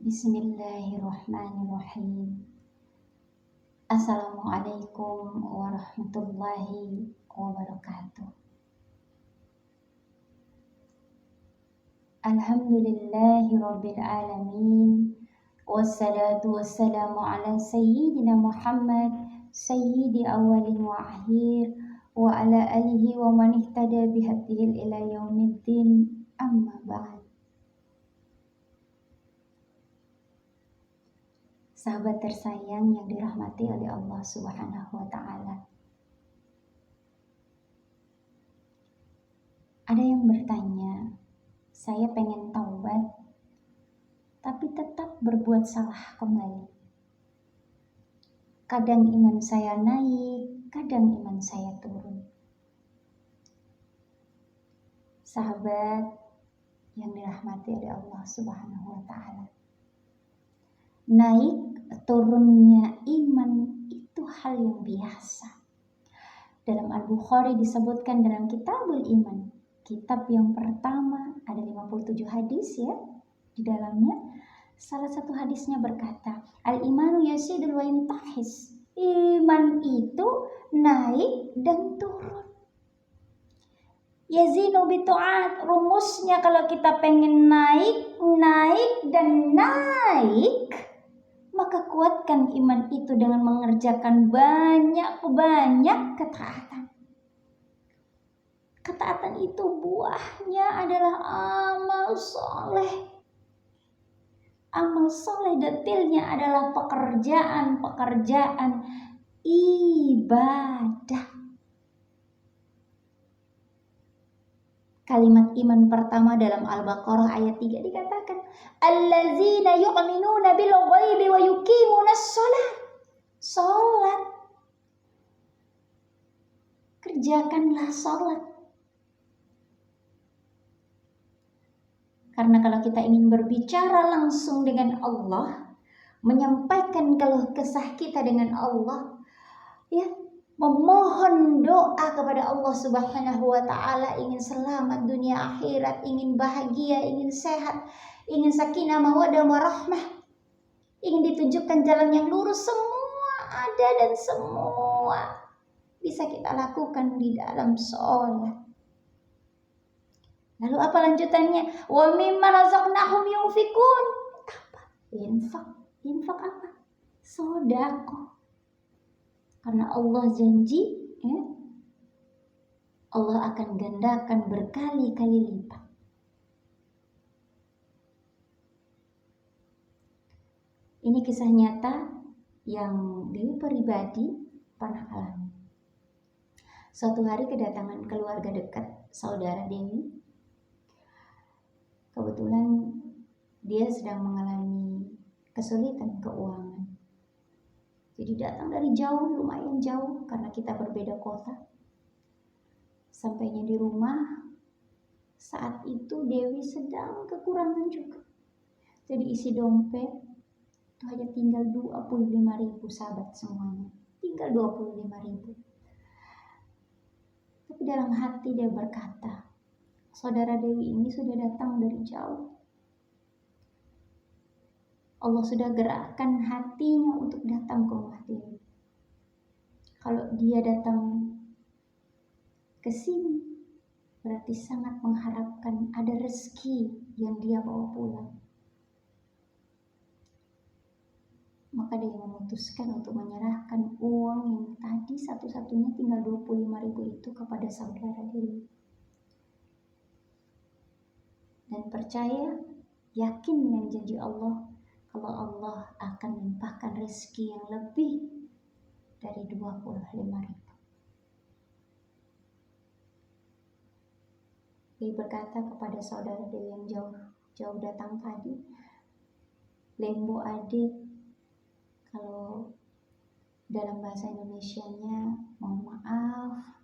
Bismillahirrahmanirrahim. Assalamualaikum warahmatullahi wabarakatuh. Alhamdulillahi rabbil alamin. Wassalatu wassalamu ala sayyidina Muhammad sayyidi awalin wa akhir wa ala alihi wa man ihtada bihadihil ila yaumiddin. Amma ba'd. Sahabat tersayang yang dirahmati oleh Allah Subhanahu wa Ta'ala. Ada yang bertanya, saya pengen taubat, tapi tetap berbuat salah kembali. Kadang iman saya naik, kadang iman saya turun. Sahabat yang dirahmati oleh Allah Subhanahu wa Ta'ala. Naik turunnya iman itu hal yang biasa. Dalam Al-Bukhari disebutkan dalam Kitabul Iman, kitab yang pertama, ada 57 hadis ya di dalamnya. Salah satu hadisnya berkata, Al-imanu yasidul wa yantahis. Iman itu naik dan turun. Yazinu bitu'at, rumusnya kalau kita pengen naik dan naik, maka kuatkan iman itu dengan mengerjakan banyak ketaatan. Ketaatan itu buahnya adalah amal soleh. Amal soleh detailnya adalah pekerjaan ibadah. Kalimat iman pertama dalam Al-Baqarah ayat 3 dikatakan, Allazina yu'minuna bil ghaibi wa yuqimunas shalah. Salat. Kerjakanlah salat. Karena kalau kita ingin berbicara langsung dengan Allah, menyampaikan keluh kesah kita dengan Allah, ya, memohon doa kepada Allah Subhanahu wa Ta'ala, ingin selamat dunia akhirat, ingin bahagia, ingin sehat, ingin sakinah mawaddah warahmah, ingin ditunjukkan jalan yang lurus, semua ada dan semua bisa kita lakukan di dalam sholat. Lalu apa lanjutannya? Wa mimma razaqnahum yunfikun. Apa? Infak apa? Sedekah. Karena Allah janji, Allah akan gandakan berkali-kali lipat. Ini kisah nyata yang Dewi pribadi pernah alami. Suatu hari kedatangan keluarga dekat saudara Dewi. Kebetulan dia sedang mengalami kesulitan keuangan. Jadi datang dari jauh, lumayan jauh karena kita berbeda kota. Sampainya di rumah, saat itu Dewi sedang kekurangan juga. Jadi isi dompet itu hanya tinggal 25.000 sahabat semuanya. Tinggal 25.000. Tapi dalam hati dia berkata, saudara Dewi ini sudah datang dari jauh. Allah sudah gerakkan hatinya untuk datang ke rumah Dewi. Kalau dia datang ke sini, berarti sangat mengharapkan ada rezeki yang dia bawa pulang. Maka dia memutuskan untuk menyerahkan uang yang tadi satu-satunya tinggal 25.000 itu kepada saudara Dewi. Dan percaya, yakin dengan janji Allah, kalau Allah akan melimpahkan rezeki yang lebih dari 25.000. Dia berkata kepada saudara Dewi yang jauh datang tadi, Lembo adik, kalau dalam bahasa Indonesianya, mohon maaf,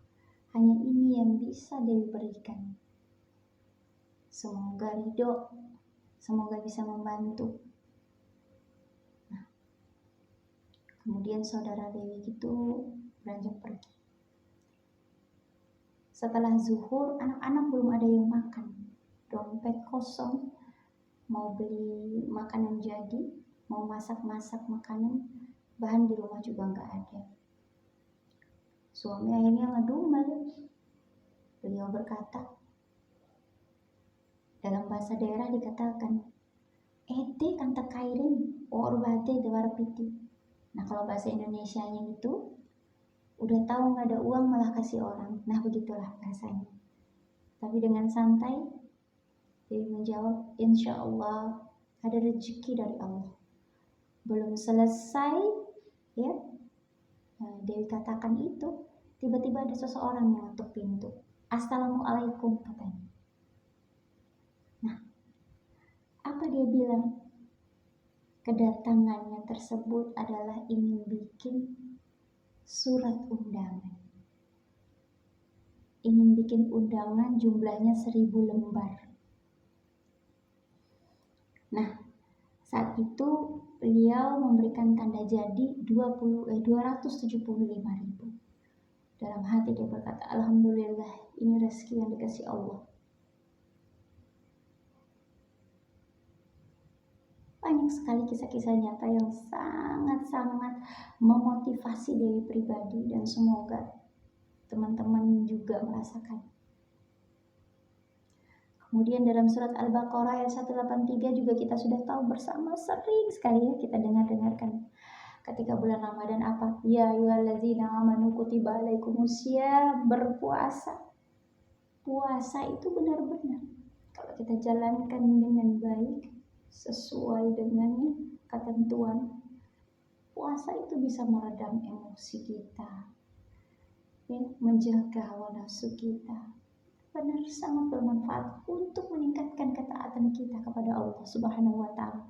hanya ini yang bisa Dewi berikan. Semoga ridho, semoga bisa membantu. Nah, kemudian saudara Dewi itu beranjak pergi. Setelah zuhur, anak-anak belum ada yang makan. Dompet kosong, mau beli makanan jadi, mau masak-masak makanan, bahan di rumah juga nggak ada. Suami akhirnya ngedumel. Beliau berkata, dalam bahasa daerah dikatakan, ete kan tekairin, or bate dewar piti. Nah kalau bahasa Indonesianya itu, udah tahu nggak ada uang malah kasih orang. Nah begitulah bahasanya. Tapi dengan santai, dia menjawab, insya Allah ada rezeki dari Allah. Belum selesai, ya, Dewi katakan itu, tiba-tiba ada seseorang yang ngetuk pintu. Assalamualaikum katanya. Nah, apa dia bilang? Kedatangannya tersebut adalah ingin bikin surat undangan. Ingin bikin undangan jumlahnya 1000 lembar. Nah, saat itu beliau memberikan tanda jadi 275.000. Dalam hati dia berkata, alhamdulillah, ini rezeki yang dikasih Allah. Banyak sekali kisah-kisah nyata yang sangat-sangat memotivasi Dewi pribadi, dan semoga teman-teman juga merasakan. Kemudian dalam surat Al-Baqarah ayat 183 juga kita sudah tahu bersama, sering sekali ya kita dengarkan. Ketika bulan Ramadan apa? Ya ayyuhallazina amanu kutiba alaikumusiyam, berpuasa. Puasa itu benar-benar kalau kita jalankan dengan baik, sesuai dengan ketentuan, puasa itu bisa meredam emosi kita, ya, menjaga hawa nafsu kita. Benar, sangat bermanfaat untuk meningkatkan ketaatan kita kepada Allah Subhanahu wa Ta'ala.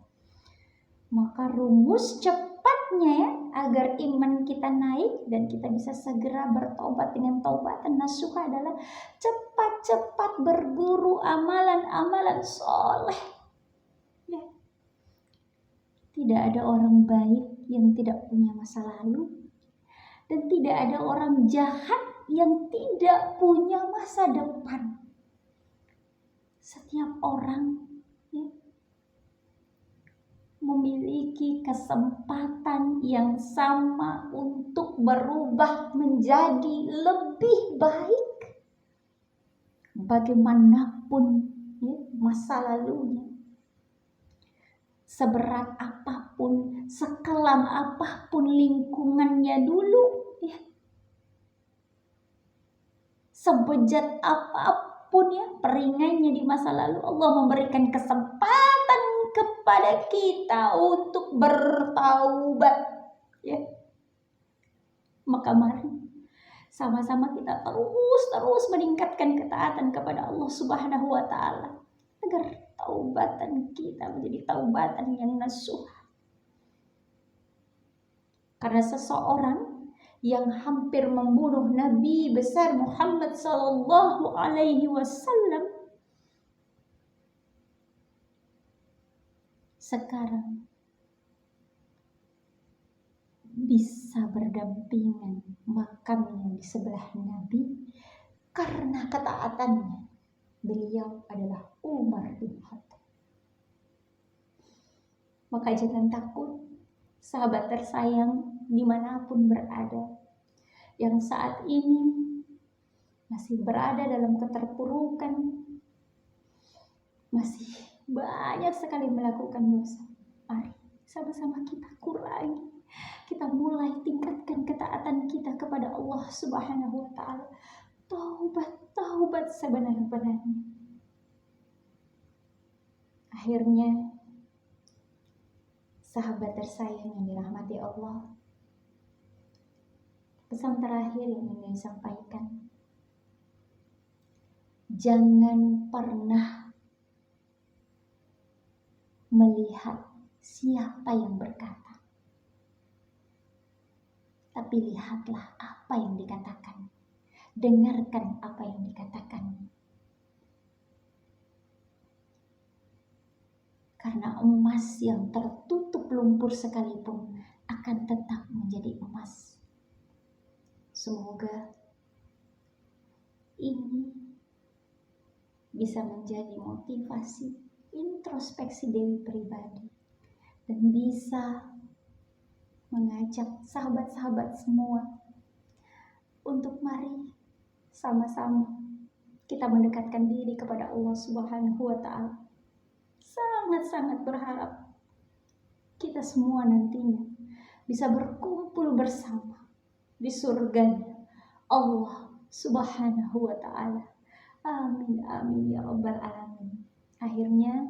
Maka rumus cepatnya ya, agar iman kita naik dan kita bisa segera bertobat dengan taubatan nasuha adalah cepat-cepat berburu amalan-amalan soleh. Ya. Tidak ada orang baik yang tidak punya masa lalu, dan tidak ada orang jahat yang tidak punya masa depan. Setiap orang ya, memiliki kesempatan yang sama untuk berubah menjadi lebih baik. Bagaimanapun ya, masa lalunya, seberat apapun, sekelam apapun lingkungannya dulu, ya, sebejat apapun ya peringainya di masa lalu, Allah memberikan kesempatan kepada kita untuk bertaubat, ya. Maka mari sama-sama kita terus meningkatkan ketaatan kepada Allah Subhanahu wa Ta'ala, agar taubatan kita menjadi taubatan yang nasuh. Karena seseorang yang hampir membunuh Nabi besar Muhammad sallallahu alaihi wasallam sekarang bisa berdampingan makamnya di sebelah Nabi karena ketaatannya. Beliau adalah Umar bin Khattab. Maka jangan takut, sahabat tersayang dimanapun berada, yang saat ini masih berada dalam keterpurukan, masih banyak sekali melakukan dosa. Mari sama-sama kita kurangi, kita mulai tingkatkan ketaatan kita kepada Allah Subhanahu wa Ta'ala. Taubat sebenar-benarnya. Akhirnya, sahabat tersayang yang dirahmati Allah, pesan terakhir yang ingin disampaikan, jangan pernah melihat siapa yang berkata, tapi lihatlah apa yang dikatakan, dengarkan apa yang dikatakan. Karena emas yang tertutup lumpur sekalipun akan tetap menjadi emas. Semoga ini bisa menjadi motivasi introspeksi diri pribadi dan bisa mengajak sahabat-sahabat semua untuk mari sama-sama kita mendekatkan diri kepada Allah Subhanahu wa Ta'ala. Sangat-sangat berharap kita semua nantinya bisa berkumpul bersama di surganya Allah Subhanahu wa Ta'ala. Amin amin ya rabbal alamin. Akhirnya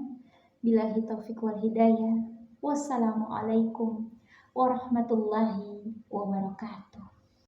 billahi taufiq wal hidayah. Wassalamualaikum warahmatullahi wabarakatuh.